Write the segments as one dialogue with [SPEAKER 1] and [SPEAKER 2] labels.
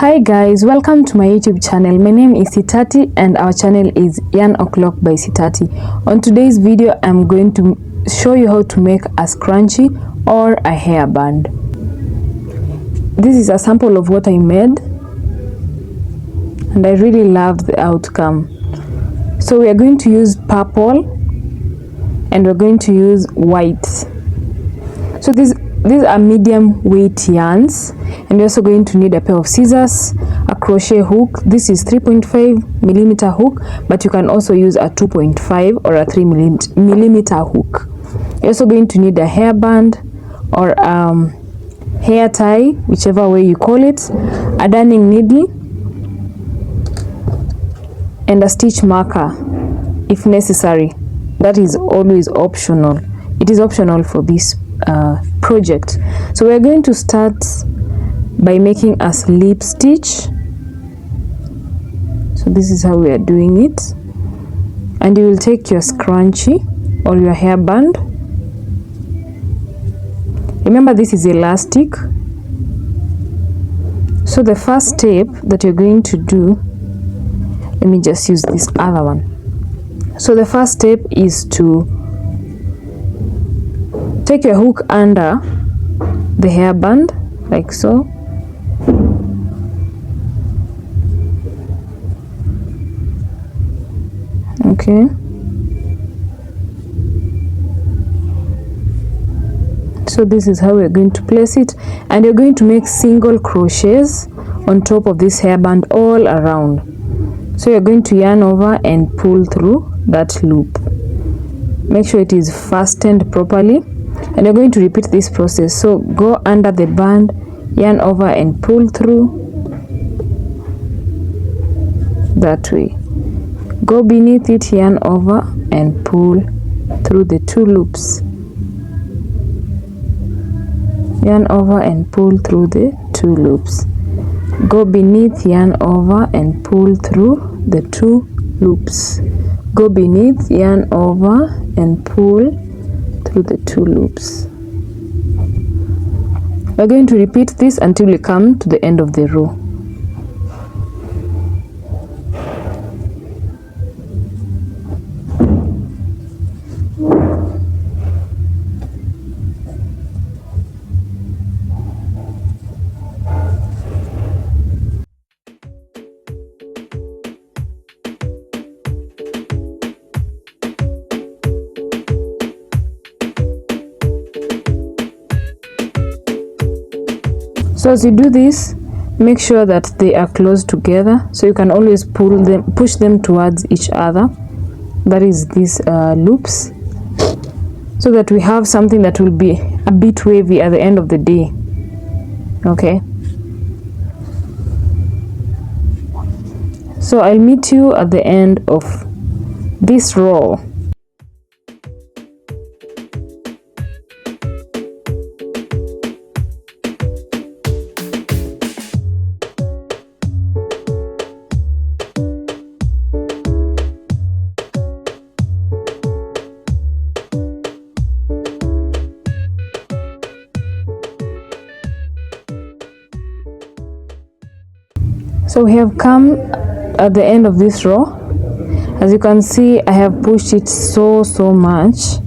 [SPEAKER 1] Hi guys, welcome to my YouTube channel. My name is Sitati and our channel is Yarn O'Clock by Sitati. On today's video, I'm going to show you how to make a scrunchie or a hairband. This is a sample of what I made and I really love the outcome. So we are going to use purple and we're going to use white. So these are medium weight yarns, and you're also going to need a pair of scissors, a crochet hook. This is 3.5mm hook, but you can also use a 2.5 or a 3mm hook. You're also going to need a hairband or hair tie, whichever way you call it, a darning needle, and a stitch marker if necessary. That is always optional. It is optional for this project. So we're going to start by making a slip stitch. So this is how we are doing it, and you will take your scrunchie or your hairband. Remember, this is elastic. So the first step that you're going to do, let me just use this other one. So the first step is to take your hook under the hairband like so. Okay. So this is how we're going to place it, and you're going to make single crochets on top of this hairband all around. So you're going to yarn over and pull through that loop. Make sure it is fastened properly, and you're going to repeat this process. So go under the band, yarn over and pull through that way. Go beneath it, yarn over and pull through the two loops. Yarn over and pull through the two loops. Go beneath, yarn over and pull through the two loops. Go beneath, yarn over and pull through the two loops. We're going to repeat this until we come to the end of the row. So as you do this, make sure that they are close together, so you can always push them towards each other. That is these loops, so that we have something that will be a bit wavy at the end of the day. Okay. So I'll meet you at the end of this row. So we have come at the end of this row. As you can see, I have pushed it so much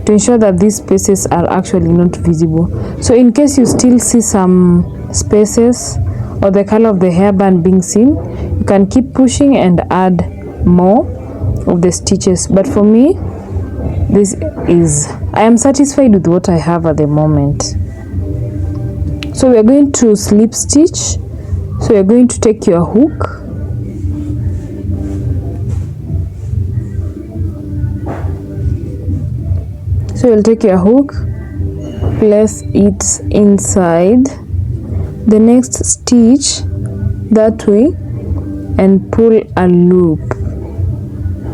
[SPEAKER 1] to ensure that these spaces are actually not visible. So in case you still see some spaces or the color of the hairband being seen, you can keep pushing and add more of the stitches. But for me, I am satisfied with what I have at the moment. So we are going to slip stitch. So you're going to take your hook, so you'll take your hook, place it inside the next stitch that way and pull a loop.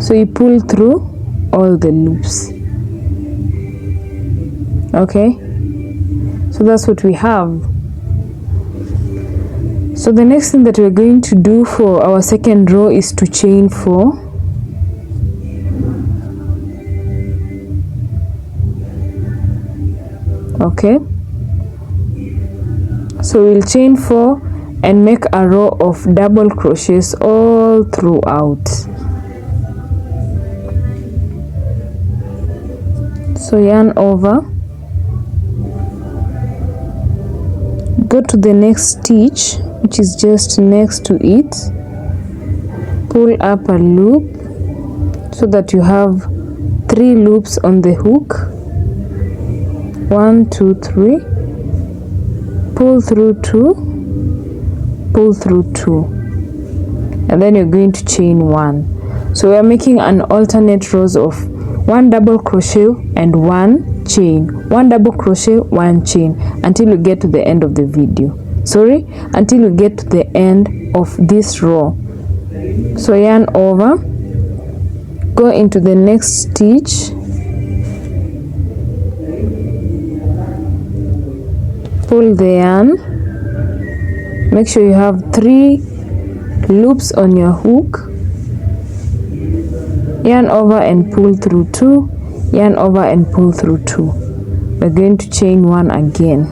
[SPEAKER 1] So you pull through all the loops. Okay, so that's what we have. So the next thing that we're going to do for our second row is to chain 4. Okay, so we'll chain 4 and make a row of double crochets all throughout. So yarn over, go to the next stitch which is just next to it, pull up a loop so that you have 3 loops on the hook. 1 2 3, pull through 2, pull through 2, and then you're going to chain 1. So we are making an alternate rows of 1 double crochet and 1 chain, 1 double crochet, 1 chain, until you get to the end of the video. Until you get to the end of this row. So yarn over, go into the next stitch, pull the yarn, make sure you have 3 loops on your hook, yarn over and pull through 2, yarn over and pull through 2. We're going to chain 1 again,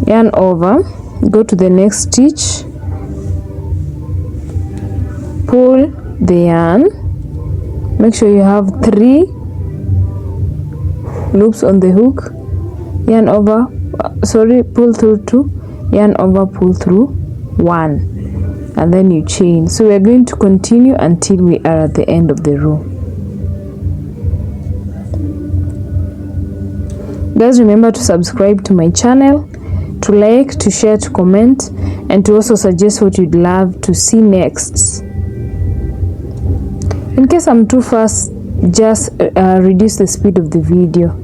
[SPEAKER 1] yarn over, go to the next stitch, pull the yarn, make sure you have 3 loops on the hook, yarn over, pull through 2, yarn over, pull through 1, and then you chain. So we are going to continue until we are at the end of the row. Guys, remember to subscribe to my channel, to like, to share, to comment, and to also suggest what you'd love to see next. In case I'm too fast, just reduce the speed of the video.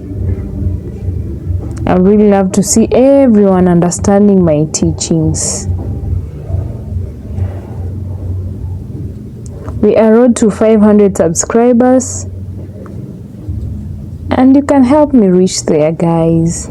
[SPEAKER 1] I really love to see everyone understanding my teachings. We are road to 500 subscribers, and you can help me reach there, guys.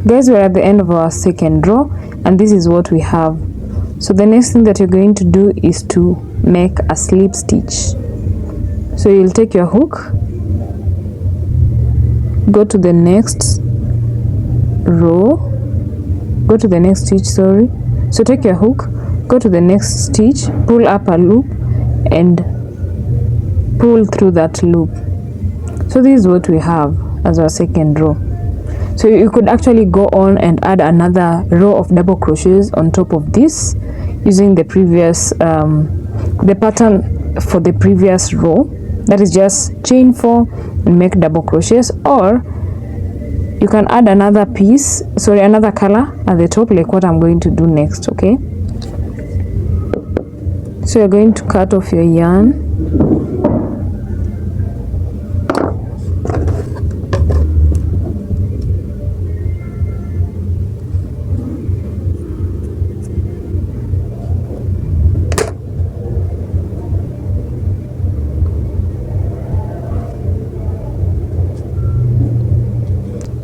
[SPEAKER 1] Guys, we're at the end of our second row, and this is what we have. So the next thing that you're going to do is to make a slip stitch. So you'll take your hook, go to the next row, go to the next stitch, so take your hook, go to the next stitch, pull up a loop and pull through that loop. So this is what we have as our second row. So you could actually go on and add another row of double crochets on top of this using the previous the pattern for the previous row, that is just chain 4 and make double crochets, or you can add another piece, another color at the top, like what I'm going to do next. Okay, so you're going to cut off your yarn,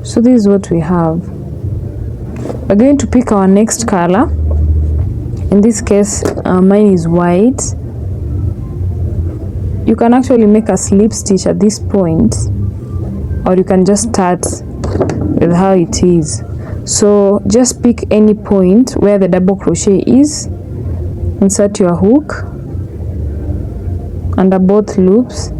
[SPEAKER 1] so this is what we have. We're going to pick our next color. In this case, mine is white. You can actually make a slip stitch at this point, or you can just start with how it is. So just pick any point where the double crochet is, insert your hook under both loops.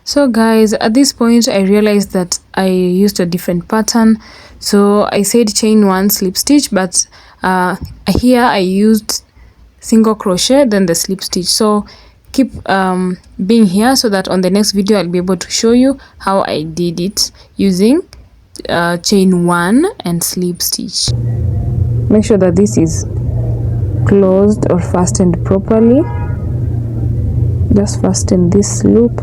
[SPEAKER 1] So guys, at this point I realized that I used a different pattern, so I said chain 1 slip stitch, but here I used single crochet then the slip stitch. So keep being here so that on the next video I'll be able to show you how I did it using chain 1 and slip stitch. Make sure that this is closed or fastened properly. Just fasten this loop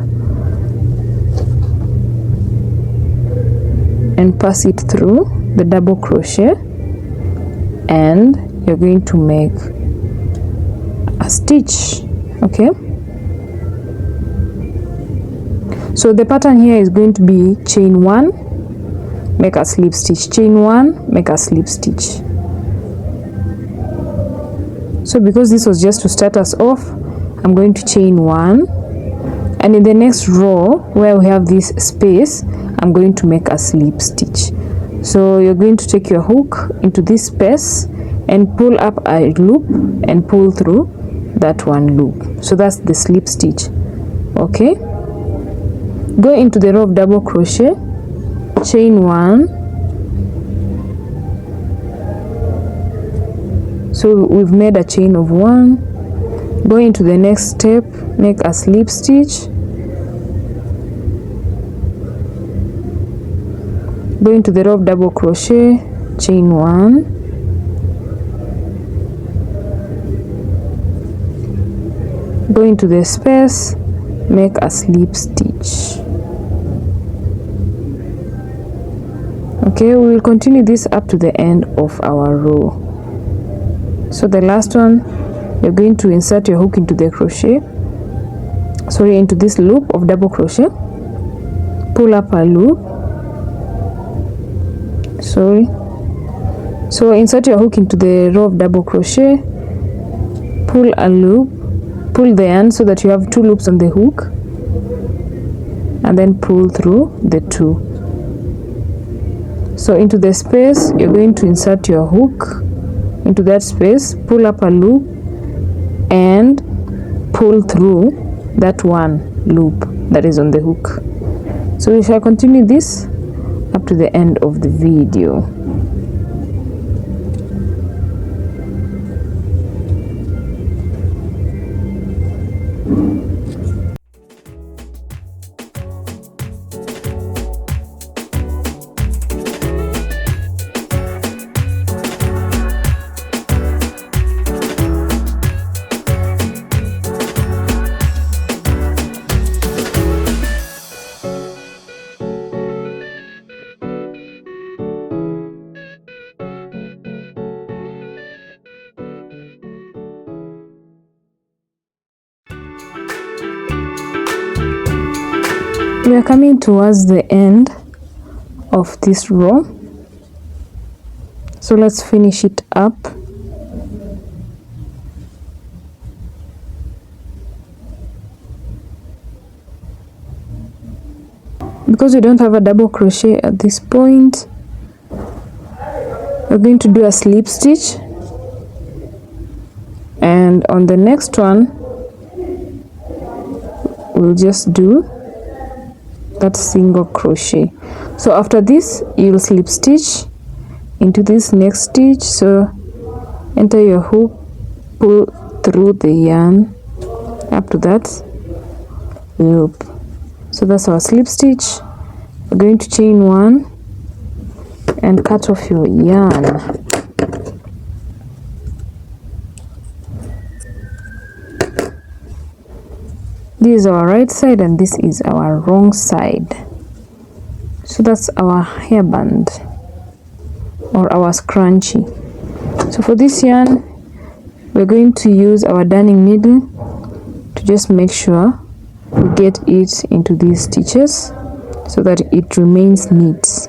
[SPEAKER 1] and pass it through the double crochet and you're going to make a stitch. Okay, so the pattern here is going to be chain 1, make a slip stitch, chain 1, make a slip stitch. So because this was just to start us off, I'm going to chain 1, and in the next row where we have this space, I'm going to make a slip stitch. So you're going to take your hook into this space and pull up a loop and pull through that one loop. So that's the slip stitch. Okay, go into the row of double crochet, chain 1. So we've made a chain of 1. Go into the next step, make a slip stitch. Go into the row of double crochet, chain 1. Go into the space, make a slip stitch. Okay, we will continue this up to the end of our row. So the last one, you're going to insert your hook into the crochet, into this loop of double crochet, pull up a loop, so insert your hook into the row of double crochet, pull a loop, pull the end so that you have 2 loops on the hook, and then pull through the 2. So into the space, you're going to insert your hook into that space, pull up a loop, and pull through that one loop that is on the hook. So we shall continue this up to the end of the video. We are coming towards the end of this row, so let's finish it up. Because we don't have a double crochet at this point, we're going to do a slip stitch, and on the next one we'll just do that single crochet. So after this, you'll slip stitch into this next stitch. So enter your hook, pull through the yarn up to that loop. So that's our slip stitch. We're going to chain 1 and cut off your yarn. This is our right side and this is our wrong side. So that's our hairband or our scrunchie. So for this yarn, we're going to use our darning needle to just make sure we get it into these stitches so that it remains neat.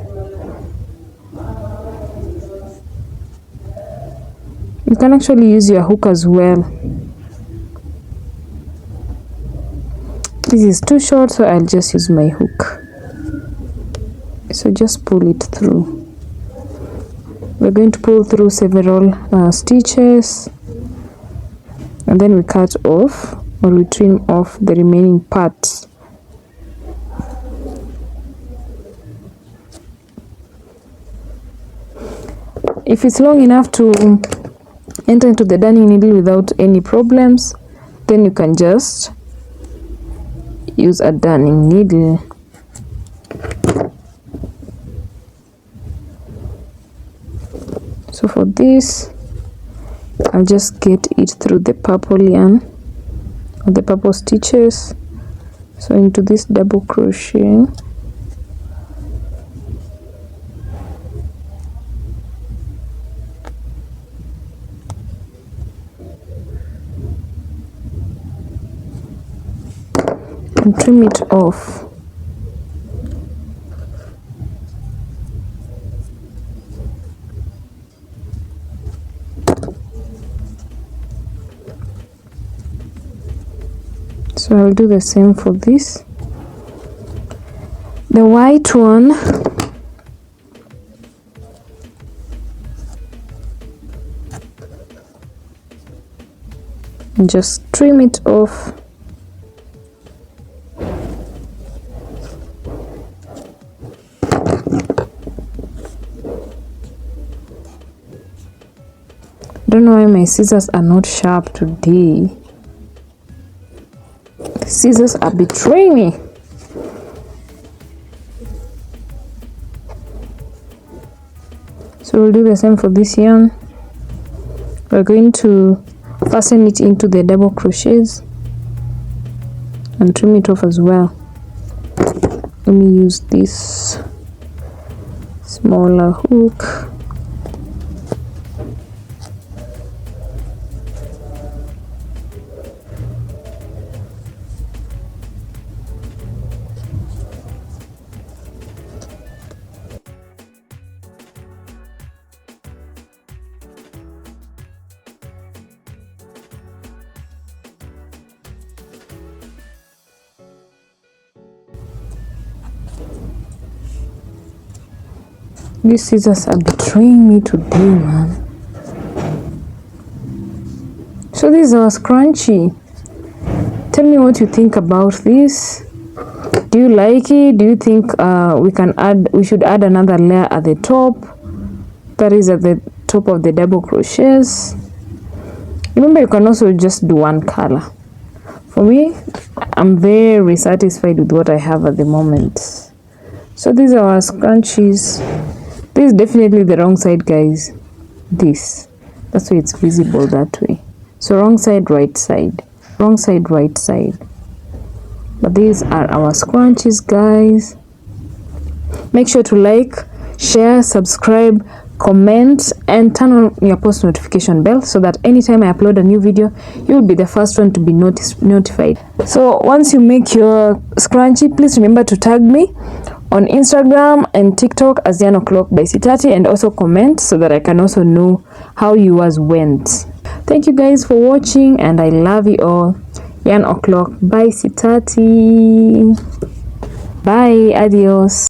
[SPEAKER 1] You can actually use your hook as well. This is too short, so I'll just use my hook. So just pull it through. We're going to pull through several stitches, and then we cut off or we trim off the remaining parts. If it's long enough to enter into the darning needle without any problems, then you can just use a darning needle. So for this, I'll just get it through the purple yarn or the purple stitches. So into this double crochet, and trim it off. So I'll do the same for this. The white one, and just trim it off. I don't know why my scissors are not sharp today. The scissors are betraying me. So we'll do the same for this yarn. We're going to fasten it into the double crochets and trim it off as well. Let me use this smaller hook. These scissors are betraying me today, man. So this is our scrunchie. Tell me what you think about this. Do you like it? Do you think we should add another layer at the top? That is at the top of the double crochets. Remember, you can also just do one color. For me, I'm very satisfied with what I have at the moment. So these are our scrunchies. This is definitely the wrong side, guys. That's why it's visible that way. So wrong side, right side. Wrong side, right side. But these are our scrunchies, guys. Make sure to like, share, subscribe, comment, and turn on your post notification bell so that anytime I upload a new video, you will be the first one to be notified. So once you make your scrunchie, please remember to tag me on Instagram and TikTok as Yarn O'Clock by Sitati, and also comment so that I can also know how yours went. Thank you guys for watching, and I love you all. Yarn O'Clock by Sitati. Bye, adios.